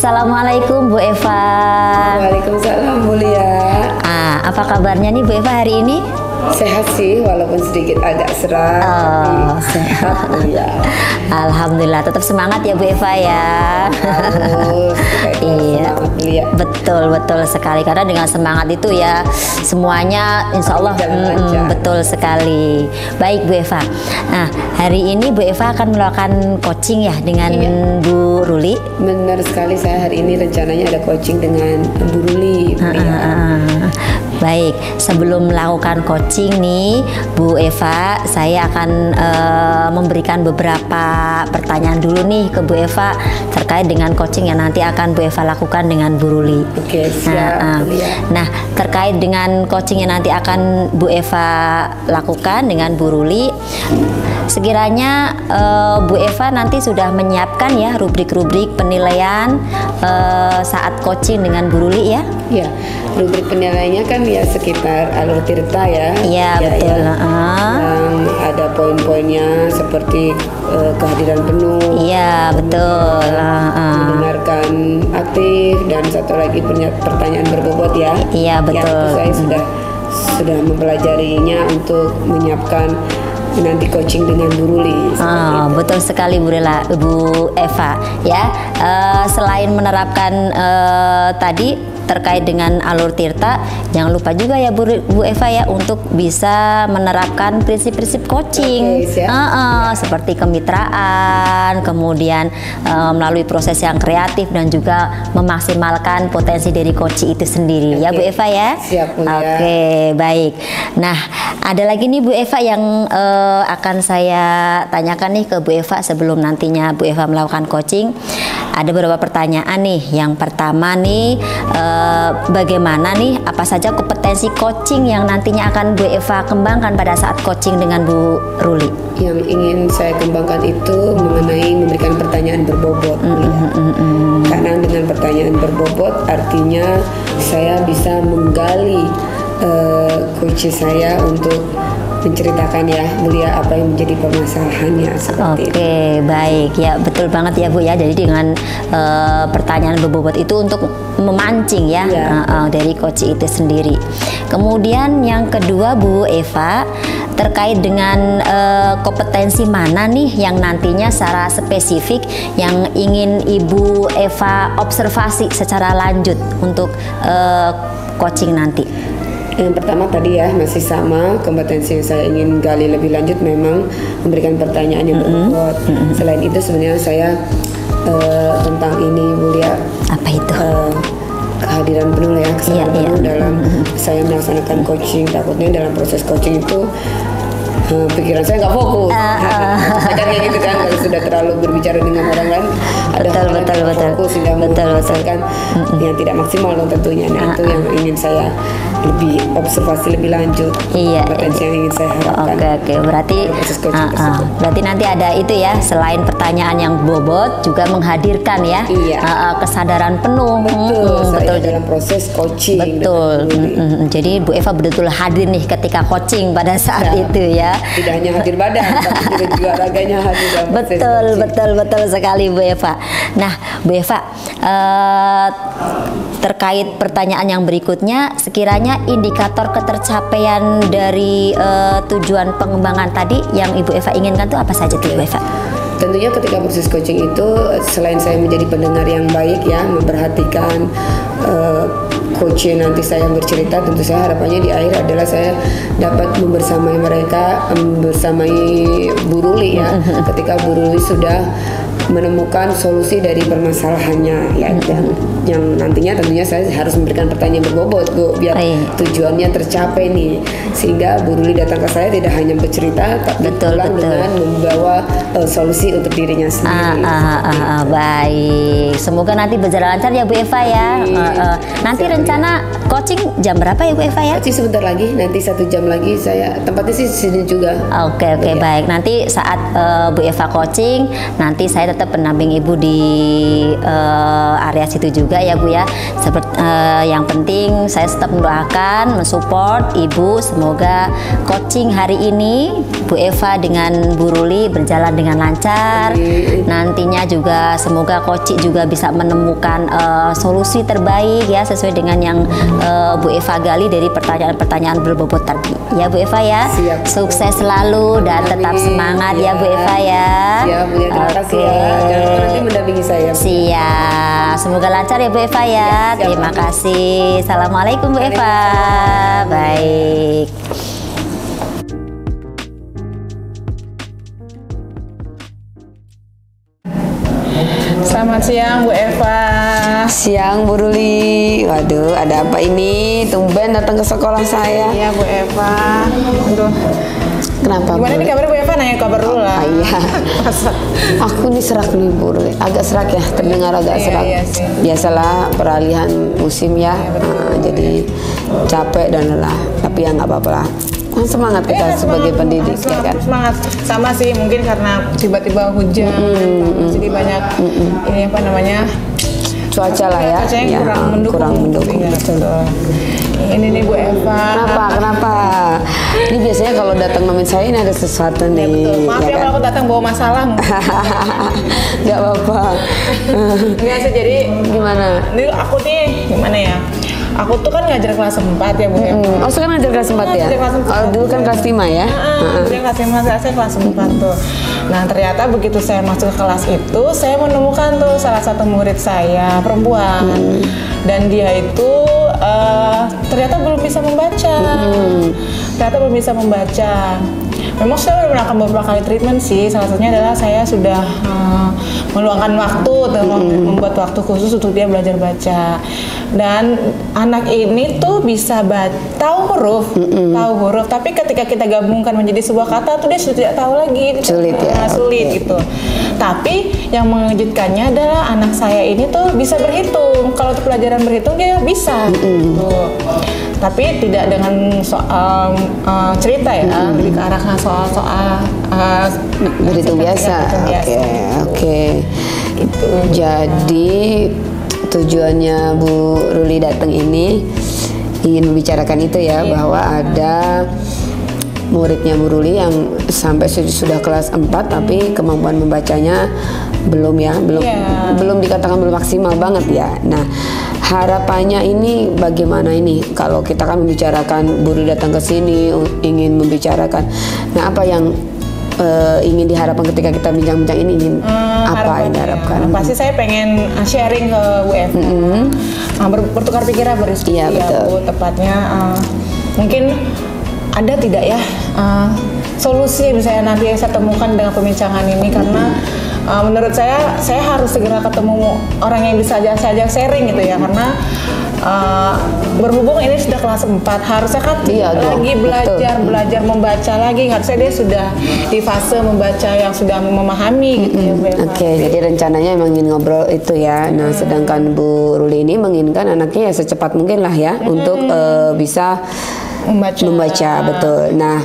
Assalamualaikum Bu Eva. Waalaikumsalam Bu Lia. Apa kabarnya nih Bu Eva hari ini? Sehat sih, walaupun sedikit agak serak, tapi sehat Bu Lia. Alhamdulillah, tetap semangat ya Bu Eva ya. Harus, iya, semangat Bu Lia. betul sekali, karena dengan semangat itu ya semuanya insya Allah betul sekali. Baik Bu Eva. Nah, hari ini Bu Eva akan melakukan coaching ya dengan Bu Ruli. Benar sekali, saya hari ini rencananya ada coaching dengan Bu Ruli. Baik, sebelum melakukan coaching nih Bu Eva, saya akan memberikan beberapa pertanyaan dulu nih ke Bu Eva terkait dengan coaching yang nanti akan Bu Eva lakukan dengan Bu Ruli. Oke, siap. Nah, terkait dengan coaching yang nanti akan Bu Eva lakukan dengan Bu Ruli, sekiranya Bu Eva nanti sudah menyiapkan ya rubrik-rubrik penilaian saat coaching dengan Bu Ruli ya? Ya, rubrik penilaiannya kan ya sekitar alur tirta ya. Iya, betul. Yang ada poin-poinnya seperti kehadiran penuh. Iya, betul. Mendengarkan aktif dan satu lagi pertanyaan berbobot ya. Iya, betul. Ya, itu saya sudah mempelajarinya untuk menyiapkan nanti coaching dengan Bu Ruli. Betul sekali Bu Eva ya. Selain menerapkan tadi terkait dengan alur tirta, jangan lupa juga ya Bu Eva ya untuk bisa menerapkan prinsip-prinsip coaching. Seperti kemitraan, kemudian melalui proses yang kreatif dan juga memaksimalkan potensi dari coaching itu sendiri ya Bu Eva ya. Siap Bu. Oke, baik. Nah, ada lagi nih Bu Eva yang akan saya tanyakan nih ke Bu Eva sebelum nantinya Bu Eva melakukan coaching. Ada beberapa pertanyaan nih. Yang pertama nih, bagaimana nih apa saja kompetensi coaching yang nantinya akan Bu Eva kembangkan pada saat coaching dengan Bu Ruli? Yang ingin saya kembangkan itu mengenai memberikan pertanyaan berbobot. Karena dengan pertanyaan berbobot artinya saya bisa menggali coach saya untuk menceritakan ya mulia apa yang menjadi permasalahannya seperti itu. Baik ya, betul banget ya Bu ya. Jadi dengan pertanyaan berbobot itu untuk memancing ya, dari coach itu sendiri. Kemudian yang kedua Bu Eva, terkait dengan kompetensi mana nih yang nantinya secara spesifik yang ingin Ibu Eva observasi secara lanjut untuk coaching nanti? Yang pertama tadi ya masih sama, kompetensi yang saya ingin gali lebih lanjut memang memberikan pertanyaan yang berbobot. Selain itu sebenarnya saya tentang ini Bu Lia, apa itu? Kehadiran penuh ya, kesadaran penuh dalam saya melaksanakan coaching. Takutnya dalam proses coaching itu pikiran saya nggak fokus. Kan kayak gitu kan, kalau sudah terlalu berbicara dengan orang lain ada fokus sehingga menghasilkan yang tidak maksimal dong tentunya. Nah itu yang ingin saya lebih observasi lebih lanjut. Potensi yang ingin saya harapkan. Oke. Berarti nanti ada itu ya, selain pertanyaan yang bobot juga menghadirkan ya kesadaran penuh. Betul dalam proses coaching. Betul. Jadi Bu Eva betul-betul hadir nih ketika coaching pada saat itu ya. Tidak hanya hadir badan, tapi juga raganya hadir dalam proses coaching. Betul sekali Bu Eva. Nah Bu Eva, terkait pertanyaan yang berikutnya, sekiranya indikator ketercapaian dari tujuan pengembangan tadi yang Ibu Eva inginkan itu apa saja tuh Bu Eva? Tentunya ketika proses coaching itu selain saya menjadi pendengar yang baik ya, memperhatikan coachnya nanti saya bercerita, tentu saya harapannya di akhir adalah saya dapat membersamai mereka, membersamai Bu Ruli ya. Ketika Bu Ruli sudah menemukan solusi dari permasalahannya ya, dan yang nantinya tentunya saya harus memberikan pertanyaan berbobot Bu biar tujuannya tercapai nih, sehingga Bu Ruli datang ke saya tidak hanya bercerita tapi pulang dengan membawa solusi untuk dirinya sendiri. Baik, semoga nanti berjalan lancar ya Bu Eva ya. Nanti rencana coaching jam berapa ya Bu Eva ya? Coaching sebentar lagi, nanti 1 jam lagi saya tempatnya sih di sini juga. Oke, baik. Nanti saat Bu Eva coaching, nanti saya tetap pendamping Ibu di area situ juga ya Bu ya. Seperti yang penting saya tetap mendoakan, mensupport Ibu, semoga coaching hari ini Bu Eva dengan Bu Ruli berjalan dengan lancar. Nantinya juga semoga coaching juga bisa menemukan solusi terbaik ya sesuai dengan yang Bu Eva gali dari pertanyaan-pertanyaan berbobot tadi. Ya Bu Eva ya. Siap. Sukses selalu dan tetap semangat ya Bu Eva ya. Siap, Bu. Terima kasih ya. Jangan lupa nanti mendampingi saya. Siap. Semoga lancar ya Bu Eva ya. Terima kasih. Assalamualaikum Bu Eva. Baik. Selamat siang Bu Eva. Siang Bu Ruli. Waduh, ada apa ini? Tumben datang ke sekolah saya. Iya Bu Eva. Aduh. Kenapa? Gimana nih kabar Bu Eva? Nanya kabar dulu lah. Iya. Aku nih serak nih Bu Ruli. Agak serak ya, terdengar agak serak. Iya sih. Biasalah peralihan musim ya. Jadi capek dan lelah. Tapi ya nggak apa-apa lah. Semangat kita sebagai pendidik ya kan. Semangat. Sama sih mungkin karena tiba-tiba hujan, jadi banyak ini apa namanya? Cuaca lah ya. Cuacanya kurang mendukung. Iya, betul. Ini nih Bu Eva. Kenapa? Ini biasanya kalau datang nemenin saya ini ada sesuatu nih. Ya, betul. Maaf ya kalau aku datang bawa masalah. Gak apa-apa. Enggak sih, jadi Gimana? ini aku nih gimana ya? Aku tuh kan ngajar kelas 4 ya Bu Eva. Oh sekarang ngajar kelas 4 ya? Ngajar kelas 4. Oh dulu kan kelas 5 ya? Dulu kelas 5, saya kelas 4 tuh. Nah ternyata begitu saya masuk ke kelas itu, saya menemukan tuh salah satu murid saya perempuan. Dan dia itu ternyata belum bisa membaca. Ternyata belum bisa membaca. Memang saya melakukan beberapa kali treatment sih. Salah satunya adalah saya sudah meluangkan waktu, membuat waktu khusus untuk dia belajar baca. Dan anak ini tuh bisa tahu huruf, tapi ketika kita gabungkan menjadi sebuah kata tuh dia sudah tidak tahu lagi. Sulit ya. Sulit gitu. Tapi yang mengejutkannya adalah anak saya ini tuh bisa berhitung. Kalau untuk pelajaran berhitung dia bisa. Gitu. Tapi tidak dengan soal cerita ya, lebih ke arah soal berhitung biasa. Oke. Gitu. Jadi tujuannya Bu Ruli datang ini ingin membicarakan itu ya, bahwa ada muridnya Bu Ruli yang sampai sudah kelas 4 tapi kemampuan membacanya belum ya, belum dikatakan belum maksimal banget ya. Nah, harapannya ini bagaimana ini kalau kita kan membicarakan Bu Ruli datang ke sini ingin membicarakan. Nah, apa yang ingin diharapkan ketika kita bincang-bincang ini, ingin apa yang diharapkan? Pasti saya pengen sharing ke Bu Eva, bertukar pikiran, berdiskusi ya Bu, tepatnya mungkin ada tidak ya solusi yang bisa nanti saya temukan dengan pembincangan ini, karena menurut saya harus segera ketemu orang yang bisa saya ajak sharing gitu ya, karena berhubung ini sudah kelas 4 harusnya kan lagi belajar membaca lagi, harusnya dia sudah di fase membaca yang sudah memahami gitu ya Bu. Oke, jadi rencananya emang ingin ngobrol itu ya. Nah, sedangkan Bu Ruli ini menginginkan anaknya ya secepat mungkin lah ya untuk bisa membaca betul. Nah,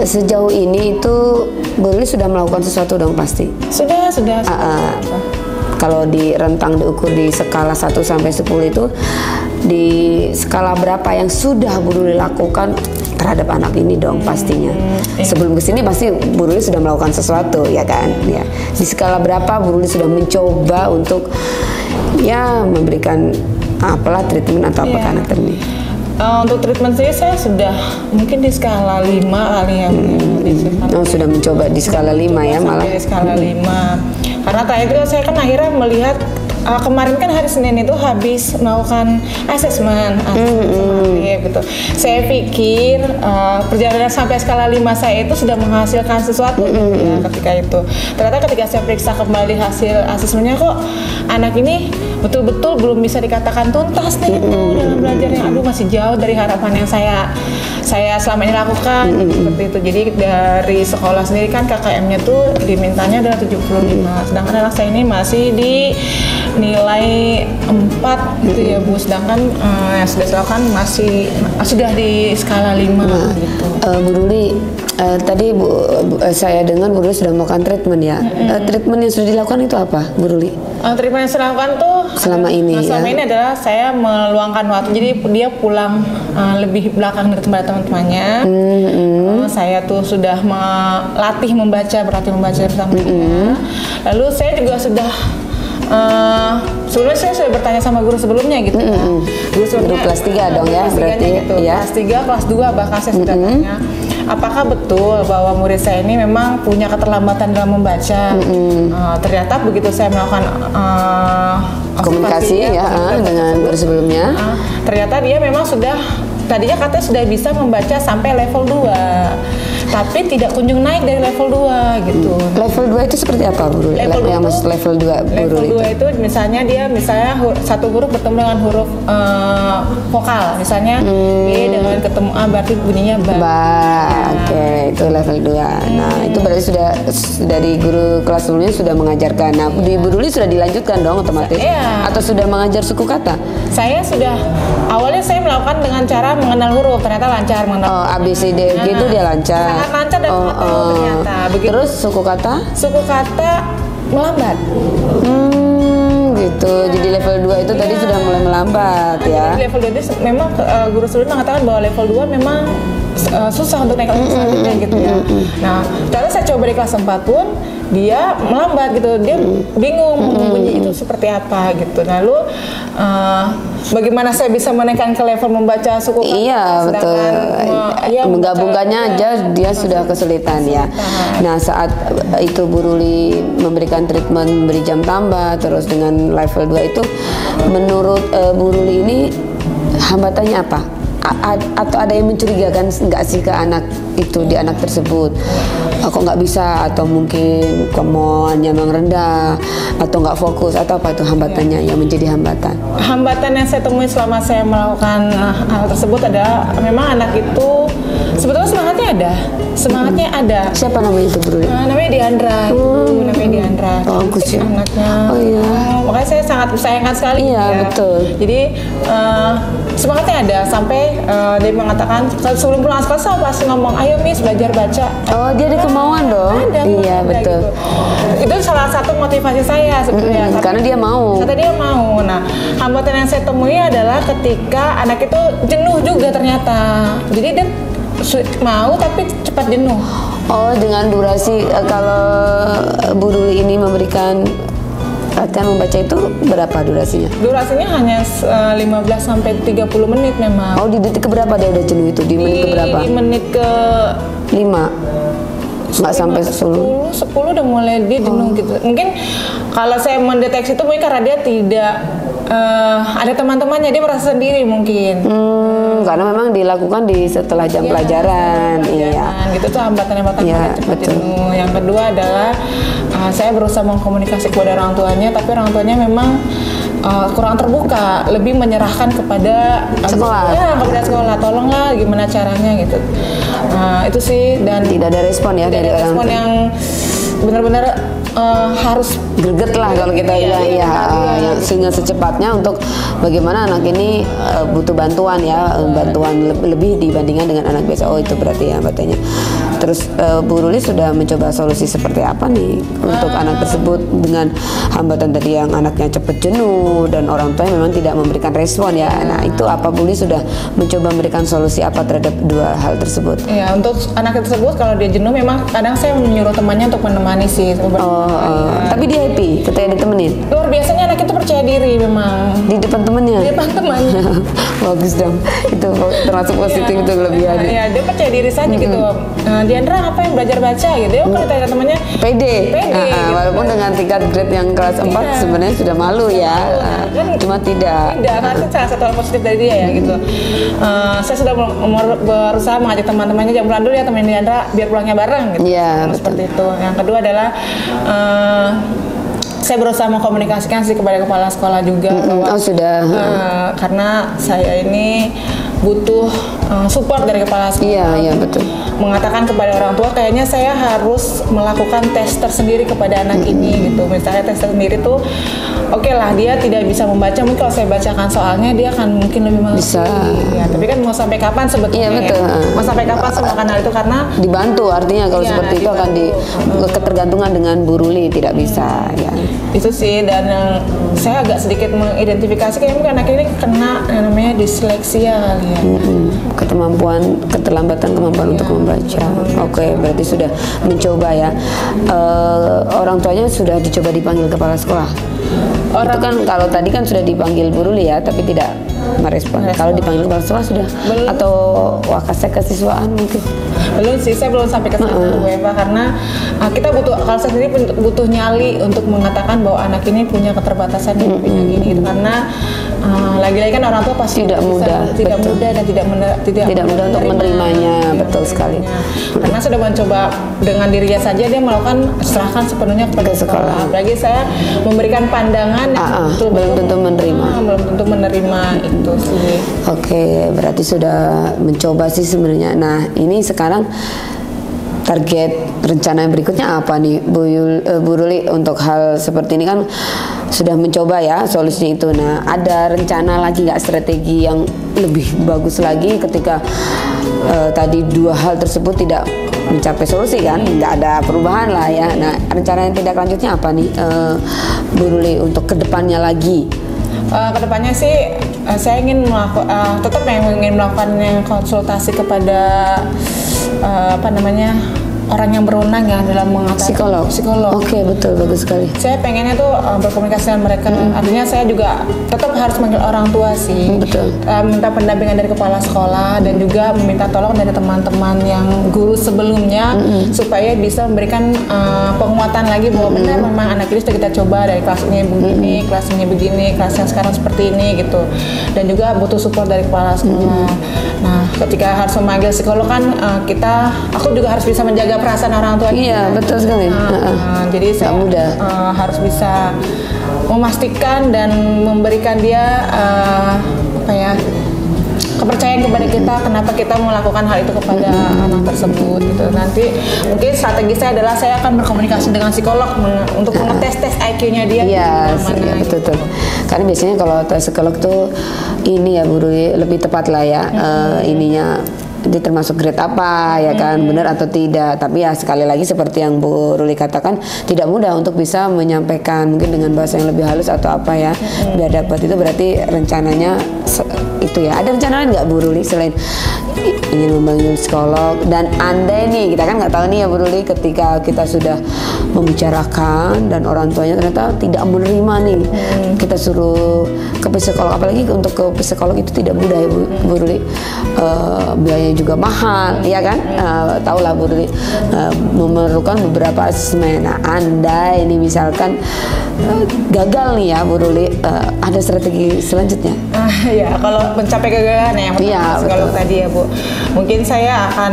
sejauh ini itu Bu Ruli sudah melakukan sesuatu dong pasti? Sudah. Kalau di rentang diukur di skala 1 sampai 10 itu di skala berapa yang sudah Bu Ruli lakukan terhadap anak ini dong pastinya. Sebelum kesini pasti Bu Ruli sudah melakukan sesuatu ya kan? Ya. Di skala berapa Bu Ruli sudah mencoba untuk ya memberikan apalah treatment atau apa ke anak ini? Untuk treatment saya sudah mungkin di skala 5 kali ya. Sudah mencoba di skala 5 ya malah. Di skala 5. Karena tadi itu saya kan akhirnya melihat kemarin kan hari Senin itu habis melakukan asesmen gitu. Saya pikir perjalanan sampai skala 5 saya itu sudah menghasilkan sesuatu ya ketika itu. Ternyata ketika saya periksa kembali hasil asesmennya, kok anak ini betul-betul belum bisa dikatakan tuntas nih dalam belajarnya. Aduh, masih jauh dari harapan yang saya selama ini lakukan seperti itu. Jadi dari sekolah sendiri kan KKM-nya tuh dimintanya adalah 75, sedangkan anak saya ini masih di nilai 4 gitu ya Bu, sedangkan yang sudah dilakukan masih sudah di skala 5 gitu. Bu Ruli, tadi saya dengar Bu Ruli sudah melakukan treatment ya. Treatment yang sudah dilakukan itu apa, Bu Ruli? Treatment yang saya lakukan tuh Selama ini selama ini adalah saya meluangkan waktu. Jadi dia pulang lebih belakang dari tempat teman-temannya. Saya tuh sudah berlatih membaca bersama dia. Lalu saya juga sudah sebelumnya saya sudah bertanya sama guru sebelumnya gitu ya. Guru kelas 3 dong ya, berarti gitu. ya. Kelas 3, kelas 2 bahkan saya sudah tanya, apakah betul bahwa murid saya ini memang punya keterlambatan dalam membaca? Ternyata begitu saya melakukan Komunikasi ya dengan guru sebelumnya. Ternyata dia memang sudah, tadinya katanya sudah bisa membaca sampai level 2. Tapi tidak kunjung naik dari level 2 gitu. Level 2 itu seperti apa, Bu Ruli? Yang maksud level 2 Bu Level Ruli 2 itu misalnya satu huruf bertemu dengan huruf vokal. Misalnya B dengan ketemu A berarti bunyinya ba. Oke, itu level 2. Nah, itu berarti sudah dari guru kelas sebelumnya sudah mengajarkan. Nah, di Bu Ruli sudah dilanjutkan dong otomatis? Iya. Atau sudah mengajar suku kata? Saya sudah, awalnya saya melakukan dengan cara mengenal huruf, ternyata lancar mengenal. A, B, C, D, G itu dia lancar. Sangat lancar dan ternyata. Begitu. Terus suku kata? Suku kata melambat. Gitu. Jadi level 2 itu tadi sudah mulai melambat ya. Jadi level 2 itu memang guru sebelumnya mengatakan bahwa level 2 memang susah untuk naik level selanjutnya gitu ya. Nah, ternyata saya coba di kelas 4 pun dia melambat gitu, dia bingung bunyi itu seperti apa gitu. Lalu bagaimana saya bisa menaikkan ke level membaca suku kata? Iya betul. Menggabungkannya aja dia sudah kesulitan ya. Nah saat itu Bu Ruli memberikan treatment, beri jam tambah, terus dengan level 2 itu, menurut Bu Ruli ini hambatannya apa? Atau ada yang mencurigakan nggak sih ke anak itu, di anak tersebut? Kok nggak bisa, atau mungkin komonnya memang rendah, atau nggak fokus, atau apa itu hambatannya yang menjadi hambatan? Hambatan yang saya temui selama saya melakukan hal tersebut adalah memang anak itu sebetulnya semangatnya ada. Siapa namanya itu, Bro? Namanya Diandra. Namanya Diandra. Bagus ya. Anaknya. Oh iya. Makanya saya sangat sayangkan sekali. Iya ya. betul. Jadi semangatnya ada sampai dia mengatakan sebelum pulang sekolah saya pasti ngomong, ayo Miss belajar baca. Oh dia ada kemauan dong. Iya betul. Gitu. Itu salah satu motivasi saya sebenarnya. Karena dia mau. Kata dia mau. Nah hambatan yang saya temui adalah ketika anak itu jenuh juga ternyata. Jadi dia mau tapi cepat jenuh. Oh dengan durasi kalau Bu Ruli ini memberikan latihan membaca itu berapa durasinya? Durasinya hanya 15 sampai 30 menit memang. Oh di detik keberapa dia udah jenuh itu? Di menit keberapa? Di menit ke 5. Nggak sampai 10 udah mulai dia jenuh gitu. Mungkin kalau saya mendeteksi itu mungkin karena dia tidak ada teman-temannya, dia merasa sendiri mungkin. Karena memang dilakukan setelah jam pelajaran. Iya. Gitu tuh hambatan-hambatan cepat jenuh. Yang kedua adalah saya berusaha mengkomunikasi kepada orang tuanya, tapi orang tuanya memang kurang terbuka, lebih menyerahkan kepada sekolah. Kepada sekolah. Tolonglah gimana caranya gitu. Itu sih, dan tidak ada respon ya dari orang tua. Yang benar-benar harus greget lah kalau kita bilang ya, sehingga secepatnya untuk bagaimana anak ini butuh bantuan ya, bantuan lebih dibandingkan dengan anak biasa. Oh itu berarti ya hambatannya. Terus Bu Ruli sudah mencoba solusi seperti apa nih untuk anak tersebut dengan hambatan tadi yang anaknya cepat jenuh dan orang tua memang tidak memberikan respon ya. Nah itu apa Bu Ruli sudah mencoba memberikan solusi apa terhadap dua hal tersebut? Ya untuk anak tersebut kalau dia jenuh memang kadang saya menyuruh temannya untuk menemani sih. Tapi dia happy ketika ditemenin? Luar biasanya anak itu percaya diri memang. Di depan temannya? Di depan temannya. Bagus dong, itu termasuk positif itu kelebihan. Iya, dia percaya diri saja gitu. Diandra apa yang belajar baca gitu? Kalau ditanya temannya pede gitu. Walaupun dengan tingkat grade yang kelas 4 sebenarnya sudah malu ya. Cuma tidak. Karena itu salah satu hal positif dari dia ya gitu. Saya sudah berusaha mengajak teman-temannya jam pulang dulu ya, temenin Diandra biar pulangnya bareng gitu. Iya, seperti itu. Yang kedua adalah saya berusaha mengkomunikasikan sih kepada kepala sekolah juga bahwa karena saya ini butuh support dari kepala sekolah. Iya betul. Mengatakan kepada orang tua kayaknya saya harus melakukan tes tersendiri kepada anak ini gitu. Misalnya tes tersendiri tuh oke lah dia tidak bisa membaca, mungkin kalau saya bacakan soalnya dia akan mungkin lebih mengerti. Bisa. Ya, tapi kan mau sampai kapan sebetulnya? Iya, betul. Mau sampai kapan semelakukan hal itu, karena Dibantu artinya kalau Iya, seperti itu akan ketergantungan dengan Bu Ruli, tidak bisa ya. itu sih. Dan yang saya agak sedikit mengidentifikasi kayaknya mungkin anak ini kena yang namanya disleksia kali ya. Keterlambatan kemampuan untuk membaca. Oke, berarti sudah mencoba ya. Orang tuanya sudah dicoba dipanggil kepala sekolah. Itu kan kalau tadi kan sudah dipanggil Bu Ruli ya, tapi tidak merespon. Kalau dipanggil kepala sekolah sudah, Belum. atau wakasek kesiswaan mungkin. Belum sih, saya belum sampai ke sana Bu Eva, karena kita butuh, kalau saya sendiri butuh nyali untuk mengatakan bahwa anak ini punya keterbatasan dan punya gini gitu, karena lagi-lagi kan orang tua pasti Tidak mudah, tidak betul. mudah dan Tidak mudah untuk menerimanya, betul sekali. Karena sudah mencoba dengan dirinya saja dia melakukan serahkan sepenuhnya kepada Ke sekolah. sekolah. Apalagi saya memberikan pandangan yang belum tentu menerima. belum tentu menerima itu sih. Oke, berarti sudah mencoba sih sebenarnya. Nah, ini sekarang target rencana yang berikutnya apa nih Bu Ruli untuk hal seperti ini, kan sudah mencoba ya solusinya itu. Nah, ada rencana lagi nggak, strategi yang lebih bagus lagi ketika tadi dua hal tersebut tidak mencapai solusi kan, nggak ada perubahan lah ya. Nah, rencana yang tindak lanjutnya apa nih Bu Ruli untuk kedepannya lagi? Kedepannya sih saya ingin tetap ingin melakukan yang konsultasi kepada orang yang berwenang ya dalam mengatasi psikolog. Oke, betul, bagus sekali. Saya pengennya tuh berkomunikasi dengan mereka. Artinya saya juga tetap harus manggil orang tua sih. Betul. Minta pendampingan dari kepala sekolah dan juga meminta tolong dari teman-teman yang guru sebelumnya supaya bisa memberikan penguatan lagi bahwa benar memang anak ini sudah kita coba dari kelas ini begini, kelas ini begini, kelas yang sekarang seperti ini gitu. Dan juga butuh support dari kepala sekolah. Nah, ketika harus memanggil psikolog kan aku juga harus bisa menjaga perasaan orang tua. Iya, betul sekali. Jadi saya mudah. Harus bisa memastikan dan memberikan dia kepercayaan kepada kita, kenapa kita melakukan hal itu kepada anak tersebut gitu. Nanti mungkin strategi saya adalah saya akan berkomunikasi dengan psikolog untuk mengetes IQ-nya dia. Iya, mana betul, gitu. betul. Karena biasanya kalau tes psikolog tuh ini ya Bu Ruli, lebih tepat lah ya ininya. Dia termasuk grade apa ya kan, benar atau tidak. Tapi ya sekali lagi seperti yang Bu Ruli katakan, tidak mudah untuk bisa menyampaikan mungkin dengan bahasa yang lebih halus atau apa ya, biar dapat itu. Berarti rencananya itu ya. Ada rencana lain nggak Bu Ruli selain ingin membangun psikolog? Dan andai nih, kita kan nggak tahu nih ya Bu Ruli, ketika kita sudah membicarakan dan orang tuanya ternyata tidak menerima nih, kita suruh ke psikolog, apalagi untuk ke psikolog itu tidak mudah ya Bu Ruli, biayanya juga mahal ya kan, tahulah Bu Ruli, memerlukan beberapa asesmen. Nah, andai ini misalkan gagal nih ya Bu Ruli, ada strategi selanjutnya? Ya, kalau mencapai kegagalan yang pertama psikolog tadi ya Bu, mungkin saya akan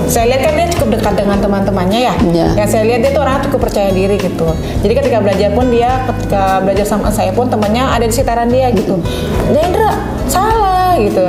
saya lihat kan dia cukup dekat dengan teman-temannya ya. Yang saya lihat dia tuh orang cukup percaya diri gitu. Jadi ketika belajar sama saya pun temannya ada di sekitaran dia gitu. Jendra salah gitu.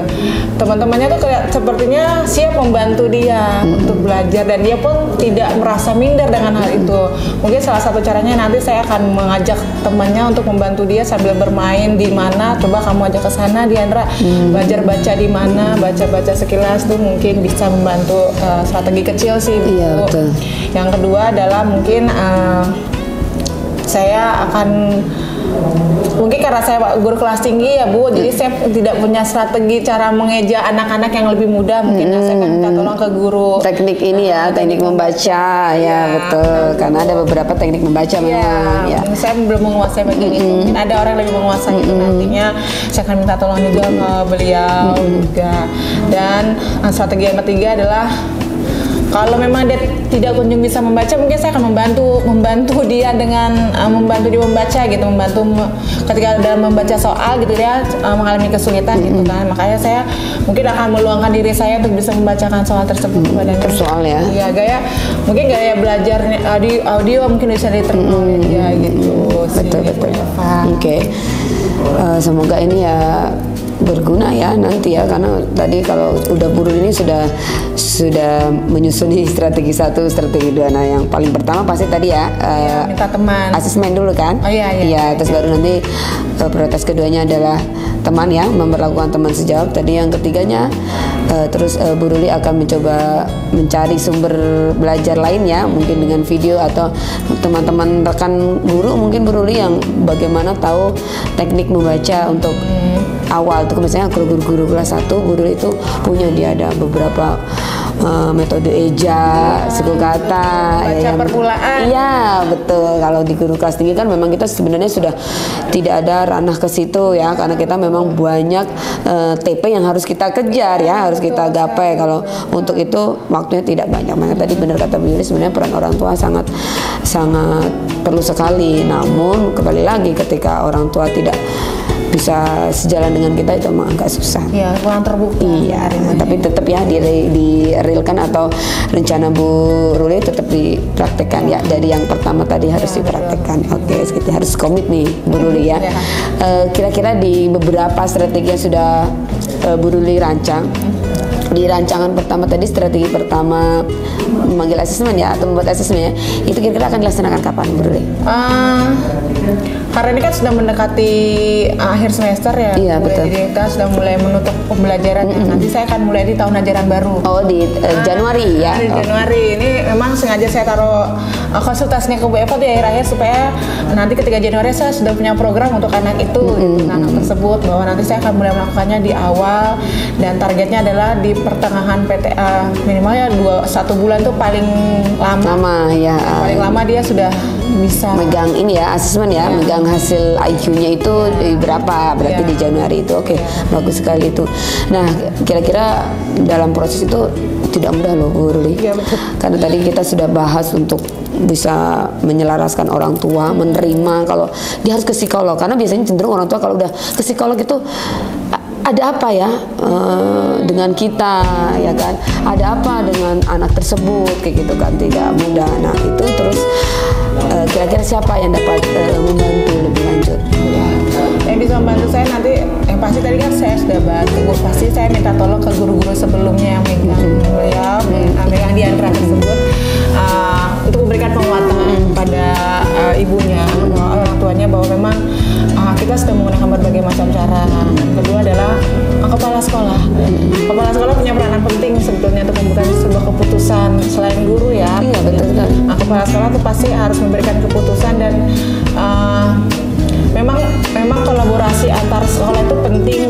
Teman-temannya tuh kayak sepertinya siap membantu dia untuk belajar dan dia pun tidak merasa minder dengan hal itu. Mungkin salah satu caranya nanti saya akan mengajak temannya untuk membantu dia sambil bermain di mana. Coba kamu ajak ke sana Diandra, belajar baca di mana, baca-baca sekilas tuh mungkin bisa membantu strategi kecil sih Bu. Iya, betul. Yang kedua adalah mungkin saya akan mungkin karena saya guru kelas tinggi ya Bu, jadi saya tidak punya strategi cara mengeja anak-anak yang lebih muda. Mungkin saya akan minta tolong ke guru teknik ini ya, teknik membaca ya, betul. Karena ada beberapa teknik membaca memang ya. Saya belum menguasai bagian itu. Mungkin ada orang yang lebih menguasai itu, nantinya saya akan minta tolong juga ke beliau juga. Dan strategi yang ketiga adalah kalau memang dia tidak kunjung bisa membaca, mungkin saya akan membantu dia dengan membantu dia membaca gitu, ketika dalam membaca soal gitu dia mengalami kesulitan gitu kan. Makanya saya mungkin akan meluangkan diri saya untuk bisa membacakan soal tersebut kepadanya. Soal ya. Iya, mungkin gaya belajar audio mungkin bisa diterima oleh dia gitu. Betul. Oke. Semoga ini ya berguna ya nanti ya, karena tadi kalau udah Bu Ruli ini sudah menyusuni strategi 1, strategi 2. Nah yang paling pertama pasti tadi ya, minta teman, asesmen dulu kan. Oh iya. Terus baru nanti prioritas keduanya adalah teman ya, memperlakukan teman sejawat. Tadi yang ketiganya terus Bu Ruli akan mencoba mencari sumber belajar lainnya, mungkin dengan video atau teman-teman rekan guru mungkin Bu Ruli yang bagaimana tahu teknik membaca untuk awal tuh. Misalnya kalau guru-guru kelas 1 Bu Ruli itu punya, dia ada beberapa metode eja, suku kata, baca permulaan. Iya betul. Kalau di guru kelas tinggi kan memang kita sebenarnya sudah tidak ada ranah ke situ ya, karena kita memang banyak TP yang harus kita kejar ya, harus kita gapai. Kalau untuk itu waktunya tidak banyak. Makanya tadi benar kata Bu Yuli, sebenarnya peran orang tua sangat perlu sekali. Namun kembali lagi ketika orang tua tidak bisa sejalan dengan kita itu memang agak susah. Iya, kurang terbuka. Iya, tapi tetap ya direalkan atau rencana Bu Ruli tetap dipraktekkan ya. Dari yang pertama tadi harus dipraktekkan. Oke, kita harus komit nih Bu Ruli ya. Kira-kira di beberapa strategi yang sudah Bu Ruli rancang, di rancangan pertama tadi, strategi pertama memanggil asesmen ya, atau membuat asesmen ya, itu kira-kira akan dilaksanakan kapan Bu Ruli? Karena ini kan sudah mendekati akhir semester ya, iya, betul. Jadi kita sudah mulai menutup pembelajaran. Nanti saya akan mulai di tahun ajaran baru. Oh di Januari ya? Di Januari. Ini memang sengaja saya taruh konsultasinya ke Bu Eva di akhir-akhir supaya nanti ketika Januari saya sudah punya program untuk anak itu, anak tersebut, bahwa nanti saya akan mulai melakukannya di awal dan targetnya adalah di pertengahan PTA, minimal ya 1 bulan tuh paling lama ya. Paling lama dia sudah bisa megang ini ya, asesmen ya, megang hasil IQ-nya itu berapa, berarti di Januari itu. Oke, bagus sekali itu. Nah, kira-kira dalam proses itu tidak mudah loh Bu Ruli. Karena tadi kita sudah bahas untuk bisa menyelaraskan orang tua, menerima kalau dia harus ke psikolog. Karena biasanya cenderung orang tua kalau udah ke psikolog itu ada apa ya dengan kita ya kan, ada apa dengan anak tersebut kayak gitu kan, tidak mudah. Nah itu terus kira-kira siapa yang dapat membantu lebih lanjut? Yang bisa membantu saya nanti, yang pasti tadi kan saya sudah bantu, pasti saya minta tolong ke guru-guru sebelumnya yang megang beliau, megang Diandra tersebut, untuk memberikan penguatan pada ibunya, orang tuanya, bahwa memang kita sudah menggunakan berbagai macam cara. Kedua adalah kepala sekolah. Kepala sekolah punya peranan penting sebetulnya untuk membuat sebuah keputusan selain guru ya. Iya betul kan. Kepala sekolah itu pasti harus memberikan keputusan dan memang kolaborasi antar sekolah itu penting,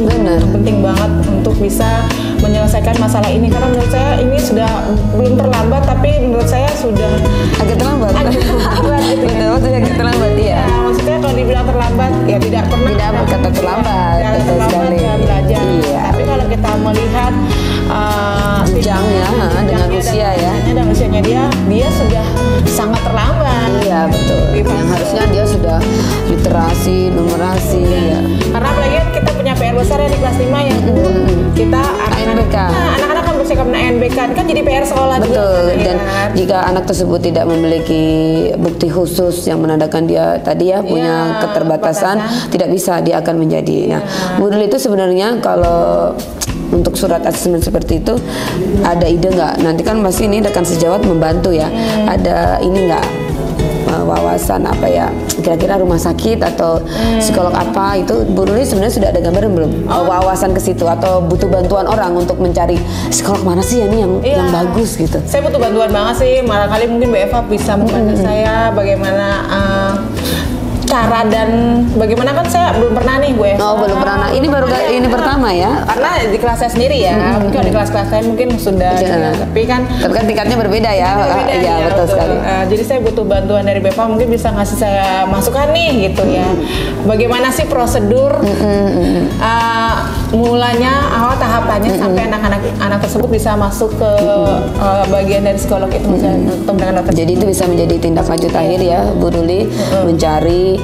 penting banget untuk bisa menyelesaikan masalah ini. Karena menurut saya ini sudah belum terlambat, tapi menurut saya sudah agak terlambat. Gitu ya. Betul, agak terlambat ya. Maksudnya kalau dibilang terlambat ya tidak pernah. Tidak berkata terlambat, betul sekali. Belajar. Iya. Tapi kalau kita melihat jenjangnya dengan usia ya, dan usianya dia sudah sangat terlambat. Iya betul. Yang harusnya dia sudah literasi, numerasi ya. Karena apalagi kita punya PR besar ya di kelas 5 ya. Kita anak-anak kan bersikap ANBK kan jadi PR sekolah. Betul. Juga, dan jika anak tersebut tidak memiliki bukti khusus yang menandakan dia tadi ya punya keterbatasan, tidak bisa dia akan menjadi. Nah, Bu Ruli itu sebenarnya kalau untuk surat asesmen seperti itu ada ide nggak? Nanti kan pasti ini rekan sejawat membantu ya. Ada ini nggak? Wawasan apa ya, kira-kira rumah sakit atau psikolog apa itu Bu Ruli sebenarnya sudah ada gambaran belum? Wawasan ke situ atau butuh bantuan orang untuk mencari psikolog mana sih ini yang bagus gitu? Saya butuh bantuan banget sih, malah kali mungkin Bu Eva bisa membantu saya bagaimana cara dan bagaimana, kan saya belum pernah nih Bu Eva. Oh belum pernah, ini baru ini pertama ya? Karena di kelas saya sendiri ya, mungkin di kelas-kelas lain mungkin sudah, tapi kan tingkatnya berbeda ya. Iya betul sekali. Jadi saya butuh bantuan dari Bu Eva, mungkin bisa ngasih saya masukan nih gitu ya. Bagaimana sih prosedur mulanya, awal tahapannya sampai anak tersebut bisa masuk ke bagian dari psikolog itu, misalnya ketemu dengan dokter. Jadi itu bisa menjadi tindak lanjut akhir ya Bu Ruli, mencari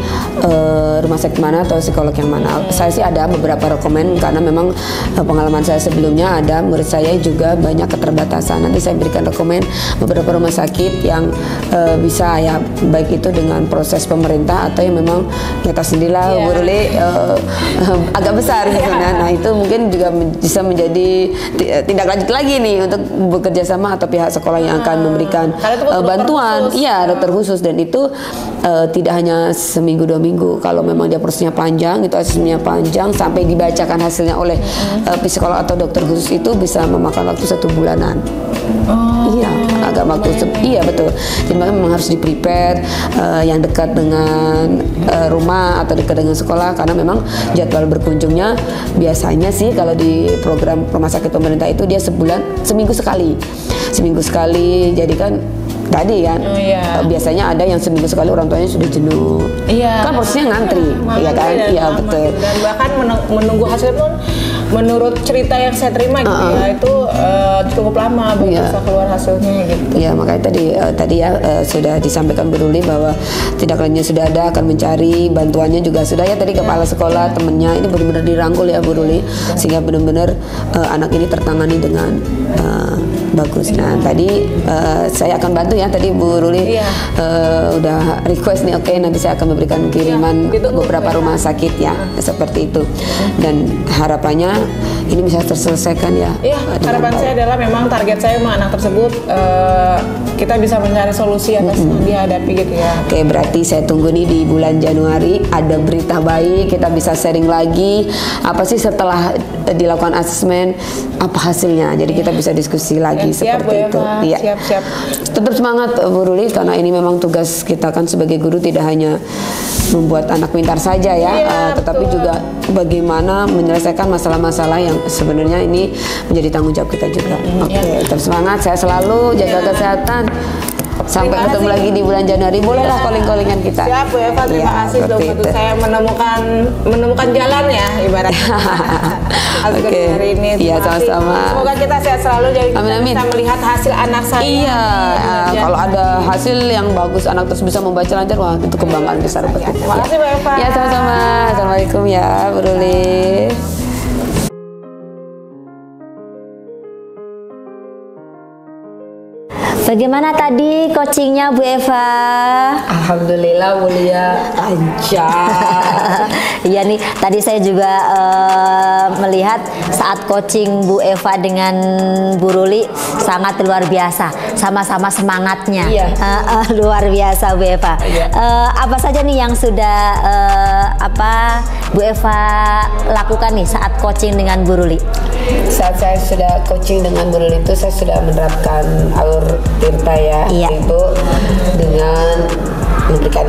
rumah sakit mana atau psikolog yang mana. Saya sih ada beberapa rekomen karena memang pengalaman saya sebelumnya ada murid saya juga banyak keterbatasan. Nanti saya berikan rekomen beberapa rumah sakit yang bisa ya, baik itu dengan proses pemerintah atau yang memang kita sendirilah Bu Ruli agak besar gitu. Nah itu mungkin juga bisa menjadi tindak lanjut lagi nih untuk bekerja sama atau pihak sekolah yang akan memberikan bantuan. Iya, dokter khusus, dan itu tidak hanya seminggu 2 minggu. Kalau memang dia prosesnya panjang, itu asesmennya panjang sampai dibacakan hasilnya oleh psikolog atau dokter khusus, itu bisa memakan waktu 1 bulanan. Iya, agak waktu. Iya betul. Jadi memang harus di-prepare yang dekat dengan rumah atau dekat dengan sekolah, karena memang jadwal berkunjungnya biasanya sih kalau di program rumah sakit pemerintah itu dia seminggu sekali. Jadi kan tadi kan biasanya ada yang seminggu sekali orang tuanya sudah jenuh. Kan prosesnya ngantri, iya kan? Iya betul. Dan bahkan menunggu hasil pun menurut cerita yang saya terima gitu ya, itu cukup lama bisa keluar hasilnya gitu. Iya, makanya tadi sudah disampaikan Bu Ruli bahwa tindak lanjutnya sudah ada, akan mencari bantuannya juga sudah ya, tadi kepala sekolah temennya ini benar-benar dirangkul ya Bu Ruli, sehingga benar-benar anak ini tertangani dengan bagus. Nah tadi saya akan bantu ya, tadi Bu Ruli udah request nih, oke, nanti saya akan memberikan kiriman beberapa rumah sakit ya, seperti itu, dan harapannya ini bisa terselesaikan ya. Iya, harapan saya adalah memang target saya memang anak tersebut kita bisa mencari solusi atas yang dihadapi gitu ya. Oke, berarti saya tunggu nih di bulan Januari ada berita baik, kita bisa sharing lagi apa sih setelah dilakukan asesmen, apa hasilnya, jadi kita bisa diskusi lagi seperti itu. Iya. Siap. Tetap semangat Bu Ruli, karena ini memang tugas kita kan sebagai guru, tidak hanya membuat anak pintar saja ya, tetapi juga bagaimana menyelesaikan masalah-masalah yang sebenarnya ini menjadi tanggung jawab kita juga. Oke, tetap semangat, saya selalu jaga kesehatan. Sampai ketemu lagi di bulan Januari, bolehlah calling-callingan kita. Siap Bu Eva, terima kasih sudah membantu saya menemukan jalan ya ibaratnya. Oke, hari ini. Iya sama-sama. Semoga kita sehat selalu, jadi kita bisa melihat hasil anak saya. Iya, kalau ada hasil yang bagus, anak terus bisa membaca lancar, wah itu kebanggaan besar betul. Terima kasih Bu Eva. Ya sama-sama. Assalamualaikum ya Bu Ruli. Bagaimana tadi coachingnya Bu Eva? Alhamdulillah mulia lancar. Iya nih, tadi saya juga melihat saat coaching Bu Eva dengan Bu Ruli sangat luar biasa, sama-sama semangatnya. Luar biasa Bu Eva. Apa saja nih yang sudah Bu Eva lakukan nih saat coaching dengan Bu Ruli? Saat saya sudah coaching dengan Bu Ruli itu, saya sudah menerapkan alur Tirta ya, itu dengan memberikan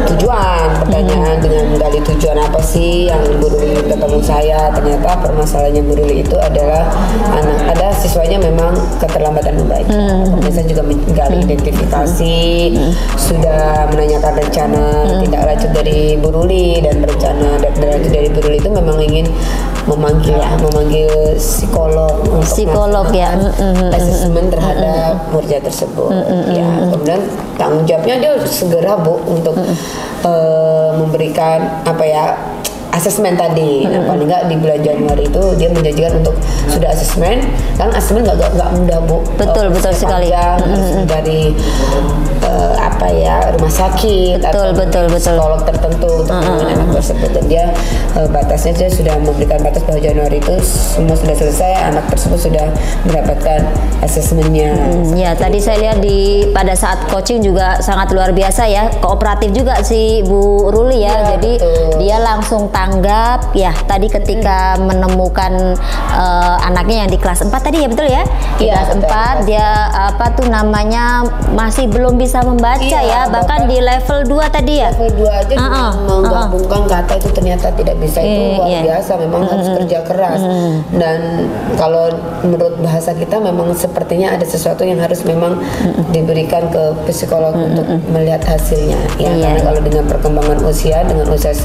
tujuan, pertanyaan dengan menggali tujuan apa sih yang Bu Ruli ketemu saya. Ternyata permasalahannya Bu Ruli itu adalah ada siswanya memang keterlambatan membaca. Kemudian saya juga menggali identifikasi, sudah menanyakan rencana tindak lanjut dari Bu Ruli, dan rencana tindak lanjut dari Bu Ruli itu memang ingin memanggil psikolog untuk asesmen terhadap murid tersebut. Kemudian tanggung jawabnya dia segera Bu untuk memberikan asesmen tadi. Nah, paling nggak di bulan Januari itu dia menjanjikan untuk sudah asesmen, kan asesmen nggak mudah Bu. Betul sekali. Dari rumah sakit atau psikolog tertentu untuk anak tersebut, dan dia batasnya dia sudah memberikan batas bahwa Januari itu semua sudah selesai, anak tersebut sudah mendapatkan asesmennya. Ya, tadi saya lihat pada saat coaching juga sangat luar biasa ya, kooperatif juga si Bu Ruli ya. Jadi dia langsung tanggap ya tadi ketika menemukan anaknya yang di kelas 4 tadi ya, betul ya? Di kelas 4 dia namanya masih belum bisa membaca ya, bahkan di level 2 tadi ya. Level 2 aja menggabungkan kata itu ternyata tidak bisa, itu luar biasa, memang harus kerja keras. Dan kalau menurut bahasa kita memang sepertinya ada sesuatu yang harus memang diberikan ke psikolog untuk melihat hasilnya ya. Karena kalau dengan perkembangan usia, dengan usia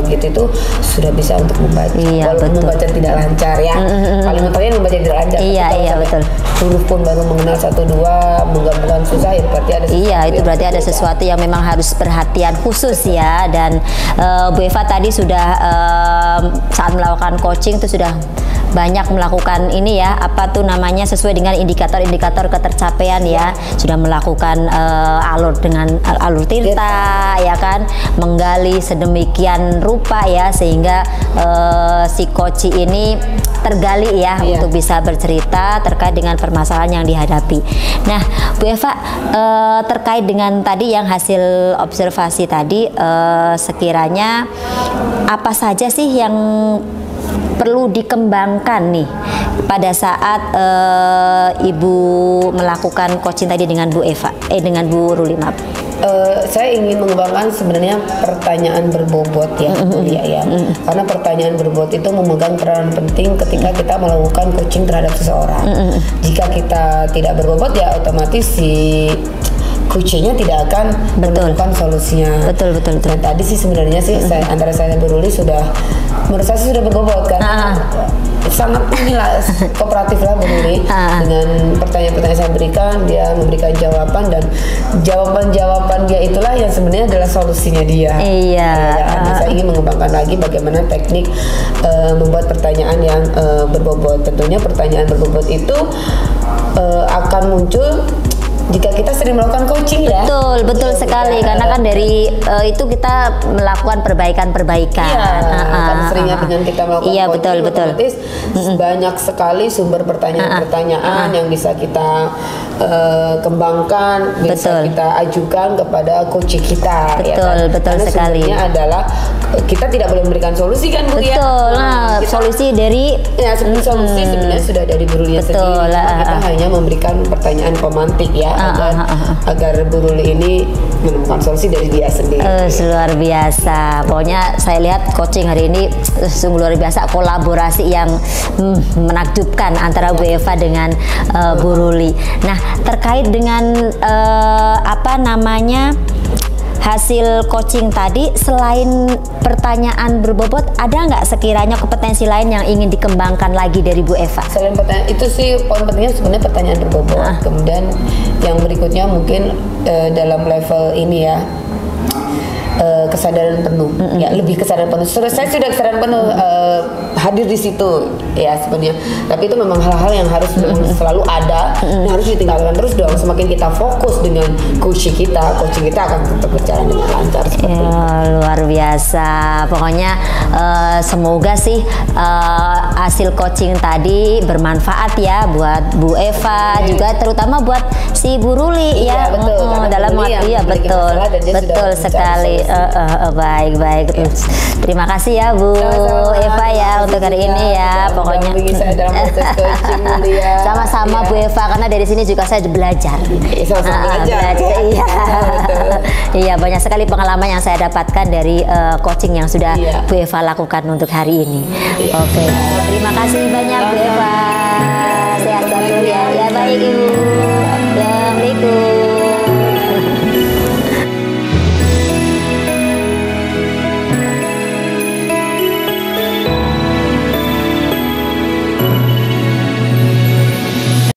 gitu itu sudah bisa untuk membaca. Iya, Walaupun betul. membaca tidak lancar ya. Paling utama membaca tidak lancar. Iya, Tapi kalau iya, sampai betul. huruf pun baru mengenal 1, 2, menggabungkan susah ya berarti ada sesuatu Iya, itu yang berarti ada berbeda. sesuatu yang memang harus perhatian khusus ya. Dan Bu Eva tadi sudah saat melakukan coaching itu sudah banyak melakukan ini ya, apa tuh namanya, sesuai dengan indikator-indikator ketercapaian ya. Sudah melakukan alur dengan alur tirta ya kan, menggali sedemikian rupa ya sehingga si coach ini tergali ya untuk bisa bercerita terkait dengan permasalahan yang dihadapi. Nah, Bu Eva, terkait dengan tadi yang hasil observasi tadi, sekiranya apa saja sih yang perlu dikembangkan nih pada saat Ibu melakukan coaching tadi dengan Bu Eva, dengan Bu Ruli, maaf. Saya ingin mengembangkan sebenarnya pertanyaan berbobot ya, Bu Lia ya. Karena pertanyaan berbobot itu memegang peranan penting ketika kita melakukan coaching terhadap seseorang. Jika kita tidak berbobot ya otomatis si coachingnya tidak akan menemukan solusinya. Betul. Dan tadi sih sebenarnya sih antara saya dan Bu Ruli sudah, menurut saya sudah berbobot karena sangat inilah kooperatif lah Bu Ruli dengan pertanyaan-pertanyaan saya berikan, dia memberikan jawaban dan jawaban-jawaban dia itulah yang sebenarnya adalah solusinya dia. Iya. Dan saya ingin mengembangkan lagi bagaimana teknik membuat pertanyaan yang berbobot. Tentunya pertanyaan berbobot itu akan muncul jika kita sering melakukan coaching ya. Betul sekali, karena kan dari itu kita melakukan perbaikan-perbaikan. Kan seringnya dengan kita melakukan coaching, betul. otomatis banyak sekali sumber pertanyaan-pertanyaan yang bisa kita kembangkan, bisa kita ajukan kepada coach kita. Betul Karena sekali. sumbernya adalah kita tidak boleh memberikan solusi kan Bu ya. Solusi dari solusi sebenarnya sudah dari Bu Ruli sendiri. Kita hanya memberikan pertanyaan pemantik ya. Agar Bu Ruli ini menemukan solusi dari dia sendiri. Luar biasa. Pokoknya saya lihat coaching hari ini sungguh luar biasa, kolaborasi yang menakjubkan antara Bu Eva dengan Bu Ruli. Nah, terkait dengan apa namanya, hasil coaching tadi, selain pertanyaan berbobot, ada nggak sekiranya kompetensi lain yang ingin dikembangkan lagi dari Bu Eva? Selain pertanyaan itu sih, poin pentingnya sebenarnya pertanyaan berbobot. Kemudian yang berikutnya mungkin dalam level ini ya, kesadaran penuh, ya lebih kesadaran penuh. Saya sudah kesadaran penuh hadir di situ ya sebenarnya. Tapi itu memang hal-hal yang harus selalu ada, yang harus ditinggalkan terus dong. Semakin kita fokus dengan coaching kita akan tetap berjalan dengan lancar. Luar biasa. Pokoknya semoga sih hasil coaching tadi bermanfaat ya buat Bu Eva, juga terutama buat si Bu Ruli ya. Dalam betul sekali. Baik. Terima kasih ya Bu Eva ya untuk hari ini ya. Pokoknya sama-sama Bu Eva, karena dari sini juga saya belajar. Belajar. Iya, banyak sekali pengalaman yang saya dapatkan dari coaching yang sudah Bu Eva lakukan untuk hari ini. Oke, terima kasih banyak Bu Eva. Sehat selalu ya. Ya baik Ibu. Assalamualaikum.